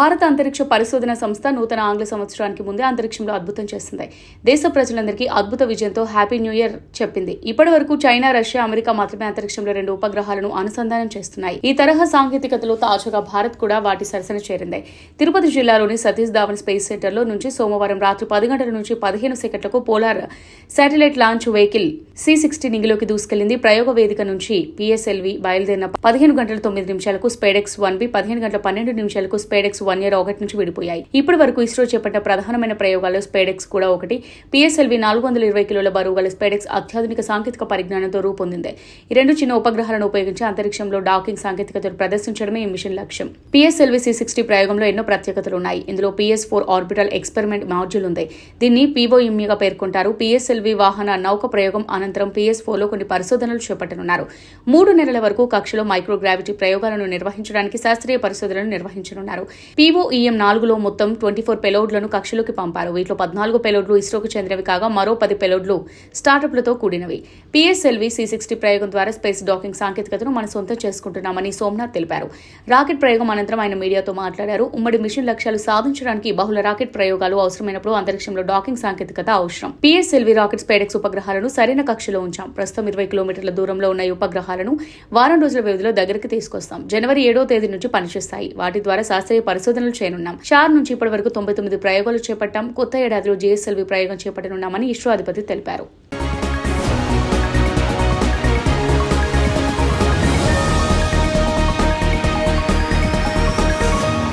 భారత అంతరిక్ష పరిశోధన సంస్థ నూతన ఆంగ్ల సంవత్సరానికి ముందే అంతరిక్షంలో అద్భుతం చేసింది. దేశ ప్రజలందరికీ అద్భుత విజయంతో హ్యాపీ న్యూ ఇయర్ చెప్పింది. ఇప్పటి వరకు చైనా, రష్యా, అమెరికా మాత్రమే అంతరిక్షంలో 2 ఉపగ్రహాలను అనుసంధానం చేస్తున్నాయి. ఈ తరహా సాంకేతికతలో తాజాగా భారత్ కూడా వాటి సరసన చేరింది. తిరుపతి జిల్లాలోని సతీష్ ధావన్ స్పేస్ సెంటర్లో నుంచి సోమవారం రాత్రి 10 గంటల నుంచి 15 సెకండ్లకు polar satellite launch vehicle C-60 నింగిలోకి దూసుకెళ్లింది. ప్రయోగ వేదిక నుంచి PSLV బయలుదేరిన 15 గంటల 9 నిమిషాలకు స్పేడెక్స్ 1B, 15 గంటల 12 నిమిషాలకు స్పేడెక్స్ 1A ఒకటి నుంచి విడిపోయాయి. ఇప్పటి వరకు ఇస్రో చేపట్టిన ప్రధానమైన ప్రయోగాల్లో స్పేడెక్స్ కూడా ఒకటి. PSLV 420 కిలోల బరువు గల స్పేడెక్స్ అత్యాధునిక సాంకేతిక పరిజ్ఞానంతో రూపొందింది. ఈ 2 చిన్న ఉపగ్రహాలను ఉపయోగించి అంతరిక్షంలో డాకింగ్ సాంకేతికతను ప్రదర్శించడమే ఈ మిషన్ లక్ష్యం. PSLV C-60 ప్రయోగంలో ఎన్నో ప్రత్యేకతలు ఉన్నాయి. ఇందులో PS-4 ఆర్బిటల్ ఎక్స్పెరిమెంట్ మాడ్యూల్ ఉంది. దీన్ని POMEగా పేర్కొంటారు. PSLV వాహన నౌక ప్రయోగం అనంతరం PS-4లో కొన్ని పరిశోధనలు చేపట్టనున్నారు. 3 నెలల వరకు కక్షలో మైక్రోగ్రావిటీ ప్రయోగాలను నిర్వహించడానికి శాస్త్రీయ పరిశోధనలు నిర్వహించనున్నారు. POEM-4లో మొత్తం 24 పెలోడ్లను కక్షలోకి పంపారు. వీటిలో 14 పెలోడ్లు ఇస్రోకు చెందినవి కాగా మరో 10 పెలోడ్లు స్టార్టప్లతో కూడినవి. PSLV C-60 ప్రయోగం ద్వారా స్పేస్ డాకింగ్ సాంకేతికతను మనం సొంతం చేసుకుంటున్నామని సోమనాథ్ తెలిపారు. రాకెట్ ప్రయోగం అనంతరం ఆయన మీడియాతో మాట్లాడారు. ఉమ్మడి మిషన్ లక్ష్యాలు సాధించడానికి బహుళ రాకెట్ ప్రయోగాలు అవసరమైనప్పుడు అంతరిక్షంలో డాకింగ్ సాంకేతికత అవసరం. PSLV రాకెట్ స్పేడెక్స్ ఉపగ్రహాలను సరైన కక్షలో ఉంచాం. ప్రస్తుతం 20 కిలోమీటర్ల దూరంలో ఉన్న ఈ ఉపగ్రహాలను వారం రోజుల వ్యవధిలో దగ్గరికి తీసుకొస్తాం. జనవరి 7వ తేదీ నుంచి పనిచేస్తాయి. వాటి ద్వారా శాస్త్రీయ పరిశోధనలు చేయనున్నాం. షార్ నుంచి ఇప్పటి వరకు 99 ప్రయోగాలు చేపట్టాం. కొత్త ఏడాదిలో GSLV ప్రయోగం చేపట్టనున్నామని ఇస్రో అధిపతి తెలిపారు.